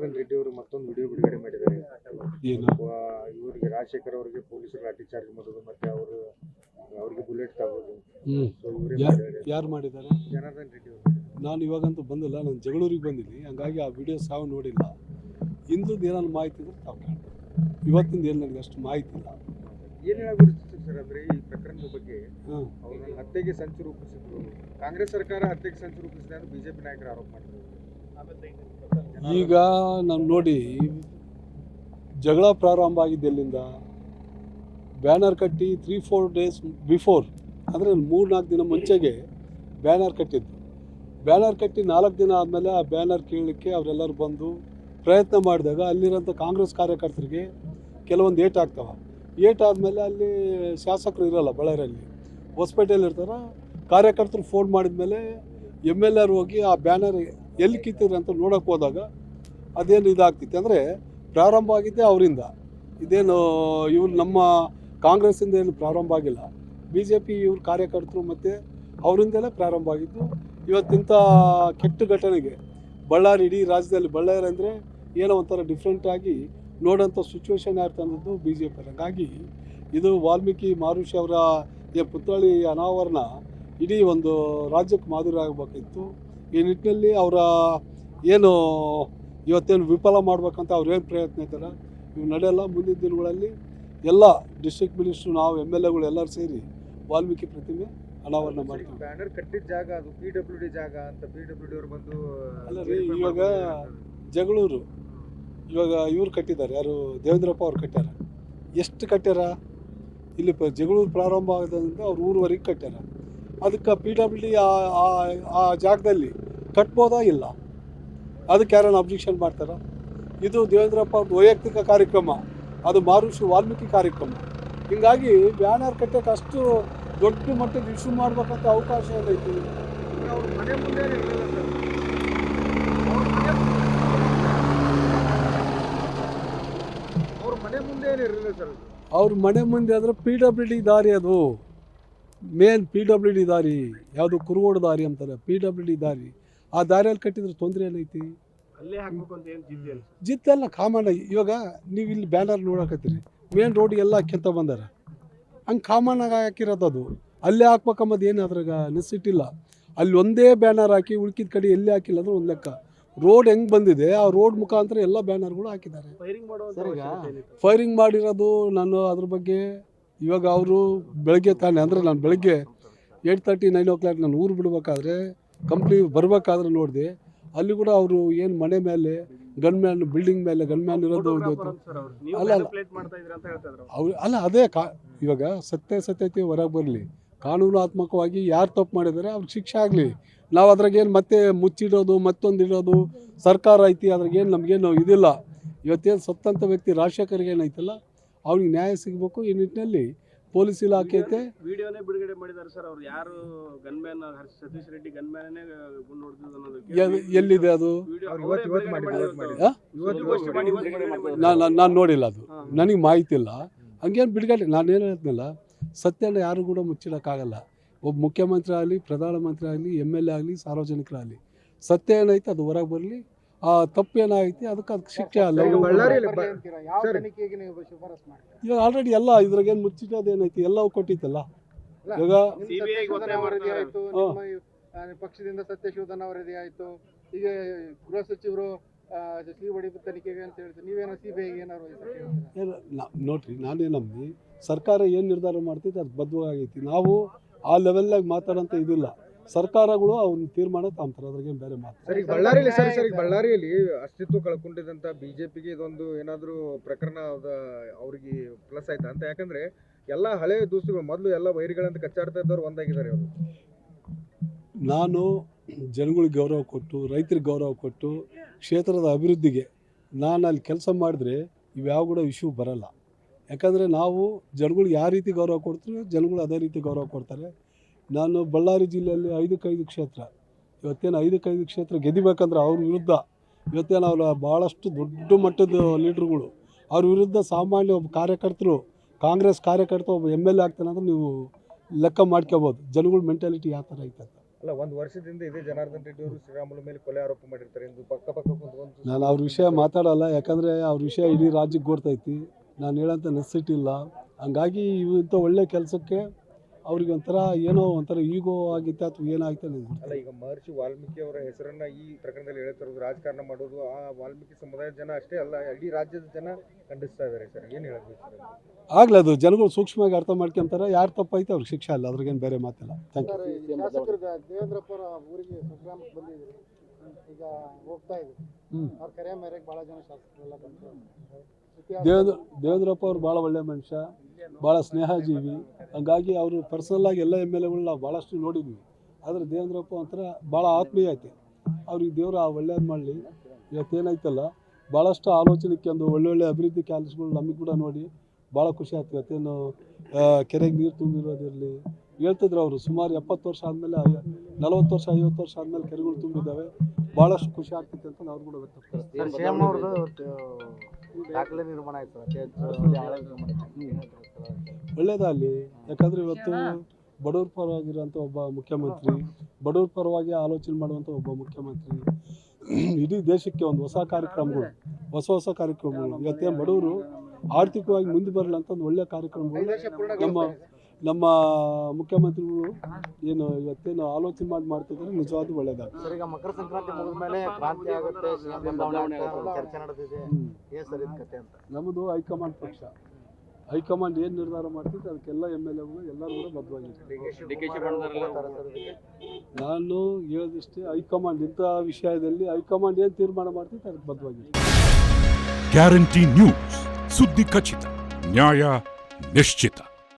ಜನಾರ್ದನ್ ರೆಡ್ಡಿ ಅವರು ಮತ್ತೊಂದು ವಿಡಿಯೋ ಬಿಡುಗಡೆ ಮಾಡಿದ್ದಾರೆ. ಏನು ಇವರಿಗೆ ರಾಜಶೇಖರ್ ಅವರಿಗೆ ಪೊಲೀಸರು ಲಾಠಿ ಚಾರ್ಜ್ ಮಾಡೋದು ಮತ್ತೆ ಅವರಿಗೆ ಬುಲೆಟ್ ತಗೋದು. ಯಾರು ಮಾಡಿದ್ದಾರೆ? ಜನಾರ್ದನ್ ರೆಡ್ಡಿ ಅವರು. ನಾನು ಇವಾಗಂತೂ ಬಂದಿಲ್ಲ, ನಾನು ಜಗಳೂರಿಗೆ ಬಂದಿದ್ದೀನಿ, ಹಂಗಾಗಿ ಆ ವಿಡಿಯೋ ಸಾವು ನೋಡಿಲ್ಲ. ಇಂದು ಏನಾದ್ರು ಮಾಹಿತಿ ಇದ್ರೆ ತಾವು ಕಾಣ್ತೀವಿ. ಇವತ್ತಿಂದ ಏನು ನನಗೆ ಅಷ್ಟು ಮಾಹಿತಿ ಇಲ್ಲ. ಏನು ಹೇಳಬಹುದು ಸರ್ ಅಂದರೆ ಈ ಪ್ರಕರಣದ ಬಗ್ಗೆ ಅವರು ಹತ್ಯೆಗೆ ಸಂಚು ರೂಪಿಸಿದ್ರು, ಕಾಂಗ್ರೆಸ್ ಸರ್ಕಾರ ಹತ್ಯೆಗೆ ಸಂಚು ರೂಪಿಸಿದೆ ಅಂತ ಬಿಜೆಪಿ ನಾಯಕರು ಆರೋಪ ಮಾಡಿದ್ರು. ಈಗ ನಾವು ನೋಡಿ, ಜಗಳ ಪ್ರಾರಂಭ ಆಗಿದ್ದು ಎಲ್ಲಿಂದ? ಬ್ಯಾನರ್ ಕಟ್ಟಿ 3-4 ಡೇಸ್ ಬಿಫೋರ್, ಅಂದರೆ 3-4 ದಿನ ಮುಂಚೆಗೆ ಬ್ಯಾನರ್ ಕಟ್ಟಿದ್ದು. ಬ್ಯಾನರ್ ಕಟ್ಟಿ 4 ದಿನ ಆದಮೇಲೆ ಆ ಬ್ಯಾನರ್ ಕೀಳಲಿಕ್ಕೆ ಅವರೆಲ್ಲರೂ ಬಂದು ಪ್ರಯತ್ನ ಮಾಡಿದಾಗ ಅಲ್ಲಿರೋಂಥ ಕಾಂಗ್ರೆಸ್ ಕಾರ್ಯಕರ್ತರಿಗೆ ಕೆಲವೊಂದು ಏಟ್ ಆಗ್ತವೆ. ಏಟ್ ಆದಮೇಲೆ ಅಲ್ಲಿ ಶಾಸಕರು ಇರೋಲ್ಲ, ಬಳ್ಳಾರಿಯಲ್ಲಿ ಹೊಸಪೇಟೆಯಲ್ಲಿ ಇರ್ತಾರೆ. ಕಾರ್ಯಕರ್ತರು ಫೋನ್ ಮಾಡಿದ್ಮೇಲೆ MLA ಹೋಗಿ ಆ ಬ್ಯಾನರ್ ಎಲ್ಲಿ ಕಿತ್ತಿದ್ರು ಅಂತ ನೋಡೋಕೆ ಹೋದಾಗ ಅದೇನು ಇದಾಗ್ತಿತ್ತು ಅಂದರೆ ಪ್ರಾರಂಭ ಆಗಿದ್ದೆ ಅವರಿಂದ. ಇದೇನು ಇವ್ರು ನಮ್ಮ ಕಾಂಗ್ರೆಸ್ಸಿಂದ ಏನು ಪ್ರಾರಂಭ ಆಗಿಲ್ಲ, BJP ಇವ್ರ ಕಾರ್ಯಕರ್ತರು ಮತ್ತು ಅವರಿಂದಲೇ ಪ್ರಾರಂಭ ಆಗಿದ್ದು. ಇವತ್ತಿಂಥ ಕೆಟ್ಟ ಘಟನೆಗೆ ಬಳ್ಳಾರಿ, ಇಡೀ ರಾಜ್ಯದಲ್ಲಿ ಬಳ್ಳಾರಿ ಅಂದರೆ ಏನೋ ಒಂಥರ ಡಿಫ್ರೆಂಟಾಗಿ ನೋಡೋಂಥ ಸಿಚುವೇಶನ್ ತಂದದ್ದು BJP. ಹಾಗಾಗಿ ಇದು ವಾಲ್ಮೀಕಿ ಮಹರ್ಷಿ ಅವರ ಪುತ್ಥಳಿ ಅನಾವರಣ ಇಡೀ ಒಂದು ರಾಜ್ಯಕ್ಕೆ ಮಾದರಿ ಆಗಬೇಕಿತ್ತು. ಈ ನಿಟ್ಟಿನಲ್ಲಿ ಅವರ ಏನು ಇವತ್ತೇನು ವಿಫಲ ಮಾಡ್ಬೇಕಂತ ಅವ್ರೇನು ಪ್ರಯತ್ನ ಇದ್ದಾರೆ ಇವು ನಡೆಯಲ್ಲ. ಮುಂದಿನ ದಿನಗಳಲ್ಲಿ ಎಲ್ಲ ಡಿಸ್ಟ್ರಿಕ್ಟ್ ಮಿನಿಸ್ಟ್ರು, ನಾವು MLAಗಳು ಎಲ್ಲರೂ ಸೇರಿ ವಾಲ್ಮೀಕಿ ಪ್ರತಿಮೆ ಅನಾವರಣ ಮಾಡ್ತೀವಿ. ಬ್ಯಾನರ್ ಕಟ್ಟಿದ ಜಾಗ ಅದು PWD ಜಾಗ ಅಂತ PWD ಅವರು ಬಂದು ಅಲ್ಲ ರೀ, ಇವಾಗ ಜಗಳೂರು ಇವಾಗ ಇವ್ರು ಕಟ್ಟಿದ್ದಾರೆ, ಯಾರು ದೇವೇಂದ್ರಪ್ಪ ಅವ್ರು ಕಟ್ಟ್ಯಾರ. ಎಷ್ಟು ಕಟ್ಟ್ಯಾರ? ಇಲ್ಲಿ ಜಗಳೂರು ಪ್ರಾರಂಭ ಆಗೋದ್ರಿಂದ ಅವ್ರು ಊರುವರೆಗೆ ಕಟ್ಟ್ಯಾರ. ಅದಕ್ಕೆ PWD ಆ ಜಾಗದಲ್ಲಿ ಕಟ್ಬೋದಾ ಇಲ್ಲ? ಅದಕ್ಕೆ ಯಾರನ್ನು ಅಬ್ಜೆಕ್ಷನ್ ಮಾಡ್ತಾರ? ಇದು ದೇವೇಂದ್ರಪ್ಪ ಅವ್ರದ್ದು ವೈಯಕ್ತಿಕ ಕಾರ್ಯಕ್ರಮ, ಅದು ಮಹರ್ಷಿ ವಾಲ್ಮೀಕಿ ಕಾರ್ಯಕ್ರಮ. ಹೀಗಾಗಿ ಬ್ಯಾನರ್ ಕಟ್ಟಕ್ಕೆ ಅಷ್ಟು ದೊಡ್ಡ ಮಟ್ಟದ ಇಶ್ಯೂ ಮಾಡ್ಬೇಕಂತ ಅವಕಾಶ ಏನೈತಿ? ಅವ್ರ ಮನೆ ಮುಂದೆ ಇರಲಿಲ್ಲ ಸರ್. ಅವ್ರ ಮನೆ ಮುಂದೆ ಆದರೆ PWD ದಾರಿ, ಅದು ಮೇನ್ PWD ದಾರಿ. ಯಾವುದು ಕುರುಗೋಡು ದಾರಿ ಅಂತಾರೆ, PWD ದಾರಿ. ಆ ದಾರಿಯಲ್ಲಿ ಕಟ್ಟಿದ್ರೆ ತೊಂದರೆ ಏನೈತಿ? ಅಲ್ಲೇ ಹಾಕ್ಬೇಕು ಅಂತ ಏನು ಜಿದ್ದೆಲ್ಲ ಕಾಮನ್. ಇವಾಗ ನೀವು ಇಲ್ಲಿ ಬ್ಯಾನರ್ ನೋಡಕತ್ತೀರಿ, ಮೇನ್ ರೋಡಿಗೆಲ್ಲ ಹಾಕ್ಯಂತ ಬಂದಾರ, ಹಂಗೆ ಕಾಮನ್ನಾಗಿ ಹಾಕಿರೋದು. ಅದು ಅಲ್ಲೇ ಹಾಕ್ಬೇಕಂಬದು ಏನು ಅದ್ರಾಗ ನೆಸಿಟಿ ಇಲ್ಲ. ಅಲ್ಲಿ ಒಂದೇ ಬ್ಯಾನರ್ ಹಾಕಿ ಉಳ್ಕಿದ ಕಡೆ ಎಲ್ಲಿ ಹಾಕಿಲ್ಲ ಅಂದ್ರೆ ಒಂದು ಲೆಕ್ಕ. ರೋಡ್ ಹೆಂಗೆ ಬಂದಿದೆ ಆ ರೋಡ್ ಮುಖಾಂತರ ಎಲ್ಲ ಬ್ಯಾನರ್ಗಳು ಹಾಕಿದ್ದಾರೆ. ಫೈರಿಂಗ್ ಮಾಡಿರೋದು ನಾನು ಅದ್ರ ಬಗ್ಗೆ ಇವಾಗ ಅವರು ಬೆಳಗ್ಗೆ ತಾನೆ, ಅಂದರೆ ನಾನು ಬೆಳಗ್ಗೆ 8:30, 9 o'clock ನಾನು ಊರು ಬಿಡಬೇಕಾದ್ರೆ ಕಂಪ್ನಿ ಬರಬೇಕಾದ್ರೆ ನೋಡಿದೆ, ಅಲ್ಲಿ ಕೂಡ ಅವರು ಏನು ಮನೆ ಮೇಲೆ ಗನ್ಮ್ಯಾನ್, ಬಿಲ್ಡಿಂಗ್ ಮೇಲೆ ಗನ್ಮ್ಯಾನ್ ಇರೋದು. ಅಲ್ಲ ಅದೇ ಇವಾಗ ಸತ್ಯತೆ ಹೊರಗೆ ಬರಲಿ, ಕಾನೂನಾತ್ಮಕವಾಗಿ ಯಾರು ತಪ್ಪು ಮಾಡಿದ್ದಾರೆ ಅವ್ರಿಗೆ ಶಿಕ್ಷೆ ಆಗಲಿ. ನಾವು ಅದ್ರಾಗೇನು ಮತ್ತೆ ಮುಚ್ಚಿಡೋದು ಮತ್ತೊಂದು ಇಡೋದು ಸರ್ಕಾರ ಐತಿ, ಅದ್ರಾಗೇನು ನಮಗೇನು ಇದಿಲ್ಲ. ಇವತ್ತೇನು ಸತ್ತಂಥ ವ್ಯಕ್ತಿ ರಾಜಶೇಖರ್ಗೆ ಏನೈತಲ್ಲ ಅವ್ರಿಗೆ ನ್ಯಾಯ ಸಿಗಬೇಕು. ಈ ನಿಟ್ಟಿನಲ್ಲಿ ಪೊಲೀಸ್ ಇಲಾಖೆ ಐತೆ. ವಿಡಿಯೋನೇ ಬಿಡುಗಡೆ ಮಾಡಿದ್ದಾರೆ ಸರ್. ಅವ್ರು ಯಾರು ಗನ್ಮ್ಯಾನ್, ಸತೀಶ್ ರೆಡ್ಡಿ ಗನ್ಮ್ಯಾನೇ ಗುಂಡು ಹೊಡೆದಿದ್ದು ಎಲ್ಲಿದೆ ಅದು? ನಾನು ನೋಡಿಲ್ಲ, ಅದು ನನಗೆ ಮಾಹಿತಿ ಇಲ್ಲ. ಹಂಗೇನು ಬಿಡುಗಡೆ, ನಾನೇನು ಹೇಳ್ತೀನಲ್ಲ, ಸತ್ಯನ ಯಾರು ಕೂಡ ಮುಚ್ಚಿಡೋಕ್ಕಾಗಲ್ಲ. ಒಬ್ಬ ಮುಖ್ಯಮಂತ್ರಿ ಆಗಲಿ, ಪ್ರಧಾನಮಂತ್ರಿ ಆಗಲಿ, MLA ಆಗಲಿ, ಸಾರ್ವಜನಿಕರಾಗಲಿ, ಸತ್ಯ ಏನೈತೆ ಅದು ಹೊರಗೆ ಬರಲಿ. ಆ ತಪ್ಪೇನಾಗೈತಿ ಅದಕ್ಕೆ ಶಿಕ್ಷೆ ಅಲ್ಲ. ಇವಾಗ ಆಲ್ರೆಡಿ ಎಲ್ಲ ಇದ್ರಾಗೇನು ಮುಚ್ಚಿಟ್ಟೋದೇನೈತಿ ಎಲ್ಲವೂ ಕೊಟ್ಟಿತ್ತಲ್ಲ. ಇವಾಗ ಪಕ್ಷದಿಂದ ಸತ್ಯಶೋಧನ ವರದಿ ಆಯಿತು, ಈಗ ಗೃಹ ಸಚಿವರು CBI ತನಿಖೆಗೆ ಅಂತ ಹೇಳ್ತೀವಿ. ನೀವೇನೋ CBI ಏನಾದ್ರು ನೋಡ್ರಿ, ನಾನೇ ನಂಬಿ ಸರ್ಕಾರ ಏನು ನಿರ್ಧಾರ ಮಾಡ್ತೈತೆ ಅದು ಬದ್ಧವಾಗೈತಿ. ನಾವು ಆ ಲೆವೆಲ್ನಾಗ ಮಾತಾಡೋಂಥ ಇದಿಲ್ಲ. ಸರ್ಕಾರಗಳು ಅವ್ನ ತೀರ್ಮಾನ ತಾಂತಾರೆ, ಅದ್ರಾಗೇನು ಬೇರೆ ಮಾತು. ಸರ್, ಬಳ್ಳಾರಿಯಲ್ಲಿ ಅಸ್ತಿತ್ವ ಕಳ್ಕೊಂಡಿದ್ದಂಥ BJPಗೆ ಇದೊಂದು ಏನಾದರೂ ಪ್ರಕರಣ ಅವ್ರಿಗೆ ಪ್ಲಸ್ ಆಯ್ತಾ ಅಂತ? ಯಾಕಂದ್ರೆ ಎಲ್ಲ ಹಳೆ ದೋಸ್ತುಗಳು ಮೊದಲು ಎಲ್ಲ ವೈರಿಗಳಂತ ಕಚ್ಚಾಡ್ತಾ ಇದ್ದವ್ರು ಒಂದಾಗಿದ್ದಾರೆ ಅವರು. ನಾನು ಜನಗಳಿಗೆ ಗೌರವ ಕೊಟ್ಟು, ರೈತರಿಗೆ ಗೌರವ ಕೊಟ್ಟು, ಕ್ಷೇತ್ರದ ಅಭಿವೃದ್ಧಿಗೆ ನಾನು ಅಲ್ಲಿ ಕೆಲಸ ಮಾಡಿದ್ರೆ ಇವ್ಯಾವ ಕೂಡ ಇಶ್ಯೂ ಬರಲ್ಲ. ಯಾಕಂದರೆ ನಾವು ಜನಗಳಿಗೆ ಯಾವ ರೀತಿ ಗೌರವ ಕೊಡ್ತೀವಿ ಜನಗಳು ಅದೇ ರೀತಿ ಗೌರವ ಕೊಡ್ತಾರೆ. ನಾನು ಬಳ್ಳಾರಿ ಜಿಲ್ಲೆಯಲ್ಲಿ 5-5 ಕ್ಷೇತ್ರ, ಇವತ್ತೇನು 5-5 ಕ್ಷೇತ್ರ ಗೆದಿಬೇಕಂದ್ರೆ ಅವ್ರ ವಿರುದ್ಧ ಇವತ್ತೇನು ಅವರ ಭಾಳಷ್ಟು ದೊಡ್ಡ ಮಟ್ಟದ ಲೀಡ್ರುಗಳು ಅವ್ರ ವಿರುದ್ಧ ಸಾಮಾನ್ಯ ಒಬ್ಬ ಕಾರ್ಯಕರ್ತರು, ಕಾಂಗ್ರೆಸ್ ಕಾರ್ಯಕರ್ತ ಒಬ್ಬ MLA ಆಗ್ತಾನೆ ಅಂದ್ರೆ ನೀವು ಲೆಕ್ಕ ಮಾಡ್ಕೋಬೋದು ಜನಗಳ ಮೆಂಟಾಲಿಟಿ ಯಾವ ಥರ ಐತೆ ಅಂತ. ಅಲ್ಲ, ಒಂದು ವರ್ಷದಿಂದ ಇದೇ ಜನಾರ್ದನ್ ರೆಡ್ಡಿ ಅವರು ಶ್ರೀರಾಮುಲು ಮೇಲೆ ಕೊಲೆ ಆರೋಪ ಮಾಡಿರ್ತಾರೆ ಎಂದು ಪಕ್ಕ ಕುಂತ್ಕೊಂಡು ನಾನು ಅವ್ರ ವಿಷಯ ಮಾತಾಡಲ್ಲ, ಯಾಕಂದರೆ ಅವ್ರ ವಿಷಯ ಇಡೀ ರಾಜ್ಯಕ್ಕೆ ಗೊತ್ತೈತಿ. ನಾನು ಹೇಳೋಂಥ ನೆಸಿಟಿ ಇಲ್ಲ. ಹಂಗಾಗಿ ಇಂಥ ಒಳ್ಳೆ ಕೆಲಸಕ್ಕೆ ಅವ್ರಿಗೆ ಒಂಥರ ಏನೋ ಒಂಥರ ಈಗೋ ಆಗಿತ್ತೆ ಅಥವಾ ಏನಾಗಿತ್ತು ನನಗೆ ಅಲ್ಲ, ಈಗ ಮಹರ್ಷಿ ವಾಲ್ಮೀಕಿ ಅವರ ಹೆಸರನ್ನ ಈ ಪ್ರಕರಣದಲ್ಲಿ ಹೇಳ್ತಿರೋದು, ರಾಜಕಾರಣ ಮಾಡೋದು ಆ ವಾಲ್ಮೀಕಿ ಸಮುದಾಯದ ಜನ ಅಷ್ಟೇ ಅಲ್ಲ, ಇಡೀ ರಾಜ್ಯದ ಜನ ಖಂಡಿಸ್ತಾ ಇದ್ದಾರೆ ಸರ್. ಏನು ಹೇಳಬೇಕು ಸರ್? ಆಗಲಿ, ಅದು ಜನಗಳು ಸೂಕ್ಷ್ಮವಾಗಿ ಅರ್ಥ ಮಾಡ್ಕೊಂತಾರೆ. ಯಾರು ತಪ್ಪೈತೆ ಅವ್ರಿಗೆ ಶಿಕ್ಷೆ ಅಲ್ಲ, ಅದ್ರಿಗೇನು ಬೇರೆ ಮಾತಿಲ್ಲ. Thank you. ದೇವೇಂದ್ರಪ್ಪ ಊರಿಗೆ ಸಂಕ್ರಾಮಕ್ಕೆ ಬಂದಿದ್ರು, ಈಗ ಹೋಗ್ತಾ ಇದ್ರು. ಅವ್ರ ಕರೆ ಮೇರೆಗೆ ಭಾಳ ಜನ ಶಾಸಕರೆಲ್ಲ ಬಂದು ದೇವೇಂದ್ರಪ್ಪ ಅವ್ರು ಭಾಳ ಒಳ್ಳೆ ಮನುಷ್ಯ, ಭಾಳ ಸ್ನೇಹಜೀವಿ. ಹಂಗಾಗಿ ಅವರು ಪರ್ಸನಲ್ಲಾಗಿ ಎಲ್ಲ ಎಮ್ ಎಲ್ ಎಗಳು ನಾವು ಭಾಳಷ್ಟು ನೋಡಿದ್ವಿ. ಆದರೆ ದೇವೇಂದ್ರಪ್ಪ ಒಂಥರ ಭಾಳ ಆತ್ಮೀಯ ಐತೆ. ಅವ್ರಿಗೆ ದೇವರು ಆ ಒಳ್ಳೇದು ಮಾಡಲಿ. ಇವತ್ತೇನಾಯ್ತಲ್ಲ, ಭಾಳಷ್ಟು ಆಲೋಚನೆಗೆ ಒಂದು ಒಳ್ಳೊಳ್ಳೆ ಅಭಿವೃದ್ಧಿ ಕೆಲಸಗಳು ನಮಗೆ ಕೂಡ ನೋಡಿ ಭಾಳ ಖುಷಿ ಆಗ್ತದೆ. ಇವತ್ತೇನು ಕೆರೆಗೆ ನೀರು ತುಂಬಿರೋದಿರಲಿ ಹೇಳ್ತಿದ್ರು ಅವರು. ಸುಮಾರು 70 ವರ್ಷ ಆದಮೇಲೆ 40 ವರ್ಷ 50 ವರ್ಷ ಆದಮೇಲೆ ಕೆರೆಗಳು ತುಂಬಿದ್ದಾವೆ. ಭಾಳಷ್ಟು ಖುಷಿ ಆಗ್ತೈತೆ ಅಂತ ನಾವು ಕೂಡ ವ್ಯಕ್ತಪಡಿಸ್ತೀವಿ. ದಾಖಲೆ ನಿರ್ಮಾಣ ಆಯ್ತು, ಒಳ್ಳೇದಾಗಲಿ. ಯಾಕಂದರೆ ಇವತ್ತು ಬಡವ್ರ ಪರವಾಗಿರೋಂಥ ಒಬ್ಬ ಮುಖ್ಯಮಂತ್ರಿ, ಬಡವ್ರ ಪರವಾಗಿ ಆಲೋಚನೆ ಮಾಡುವಂಥ ಒಬ್ಬ ಮುಖ್ಯಮಂತ್ರಿ, ಇಡೀ ದೇಶಕ್ಕೆ ಒಂದು ಹೊಸ ಕಾರ್ಯಕ್ರಮಗಳು, ಹೊಸ ಕಾರ್ಯಕ್ರಮಗಳು. ಇವತ್ತೇನು ಬಡವರು ಆರ್ಥಿಕವಾಗಿ ಮುಂದೆ ಬರಲ್ಲ ಅಂತ ಒಂದು ಒಳ್ಳೆಯ ಕಾರ್ಯಕ್ರಮಗಳು ನಮ್ಮ ಮುಖ್ಯಮಂತ್ರಿಗಳು ಏನು ಇವತ್ತೇನು ಆಲೋಚನೆ ಮಾಡ್ತಿದ್ದಾರೆ, ನಿಜವಾದ ಒಳ್ಳೇದಾಗ್ತದೆ. ಸರ್, ಈಗ ಮಕರ ಸಂಕ್ರಾಂತಿ ಮುಗಿದ ಮೇಲೆ ಕ್ರಾಂತಿ ಆಗುತ್ತೆ, ಚರ್ಚೆ ನಡೆದಿದೆ, ಏನು ಸರ್ ಇದು ಕತೆ ಅಂತ? ನಮ್ಮದು ಹೈಕಮಾಂಡ್ ಪಕ್ಷ. ಹೈಕಮಾಂಡ್ ಏನು ನಿರ್ಧಾರ ಮಾಡ್ತಿದ್ದೆ ಅದಕ್ಕೆಲ್ಲ ಎಮ್ ಎಲ್ ಎಗಳು ಎಲ್ಲರೂ ಕೂಡ ಬದ್ಧವಾಗಿರ್ತಾರೆ. ನಾನು ಹೇಳೋದಿಷ್ಟೇ, ಹೈಕಮಾಂಡ್ ಇಂಥ ವಿಷಯದಲ್ಲಿ ಹೈಕಮಾಂಡ್ ಏನು ತೀರ್ಮಾನ ಮಾಡ್ತಿದ್ದೆ ಅದಕ್ಕೆ ಬದ್ಧವಾಗಿರ್ತಾರೆ. ಗ್ಯಾರಂಟಿ ನ್ಯೂಸ್, ಸುದ್ದಿ ಖಚಿತ, ನ್ಯಾಯ ನಿಶ್ಚಿತ.